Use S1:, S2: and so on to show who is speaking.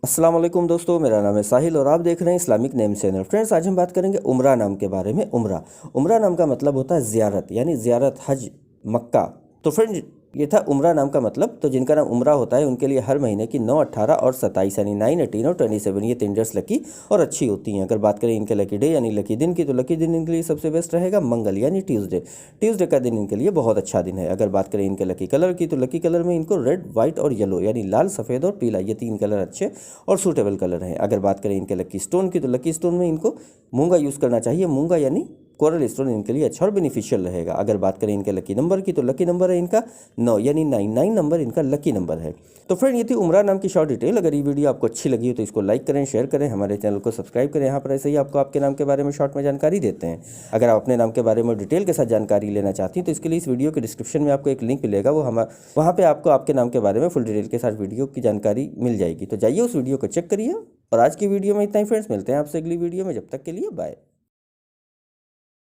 S1: अस्सलाम वालेकुम दोस्तों, मेरा नाम है साहिल और आप देख रहे हैं इस्लामिक नेम चैनल। फ्रेंड्स, आज हम बात करेंगे उम्रा नाम के बारे में। उम्रा नाम का मतलब होता है ज़ियारत, यानी ज़ियारत, हज, मक्का। तो फ्रेंड, ये था उम्रा नाम का मतलब। तो जिनका नाम उम्रा होता है उनके लिए हर महीने की 9, 18 और 27 यानी 9, 18 और 27 ये 3 डेट्स लकी और अच्छी होती हैं। अगर बात करें इनके लकी डे यानी लकी दिन की, तो लकी दिन इनके लिए सबसे बेस्ट रहेगा मंगल यानी ट्यूसडे। ट्यूसडे का दिन इनके लिए बहुत अच्छा दिन है। अगर बात करें इनके लकी कलर की, तो लकी कलर में इनको रेड, वाइट और येलो यानी लाल, सफ़ेद और पीला, ये 3 कलर अच्छे और सूटेबल कलर हैं। अगर बात करें इनके लकी स्टोन की, तो लकी स्टोन में इनको मूंगा यूज़ करना चाहिए। मूंगा यानी कोरल स्टोन इनके लिए अच्छा और बेनिफिशियल रहेगा। अगर बात करें इनके लकी नंबर की, तो लकी नंबर है इनका 9 यानी 9 नंबर इनका लकी नंबर है। तो फ्रेंड, ये थी उम्रा नाम की शॉर्ट डिटेल। अगर ये वीडियो आपको अच्छी लगी हो तो इसको लाइक करें, शेयर करें, हमारे चैनल को सब्सक्राइब करें। यहाँ पर ऐसे ही आपको आपके नाम के बारे में शॉर्ट में जानकारी देते हैं। अगर आप अपने नाम के बारे में डिटेल के साथ जानकारी लेना चाहती हैं तो इसके लिए इस वीडियो के डिस्क्रिप्शन में आपको एक लिंक मिलेगा, वहाँ पर आपको आपके नाम के बारे में फुल डिटेल के साथ वीडियो की जानकारी मिल जाएगी। तो जाइए उस वीडियो को चेक करिए। और आज की वीडियो में इतना ही फ्रेंड्स, मिलते हैं आपसे अगली वीडियो में। जब तक के लिए बाय।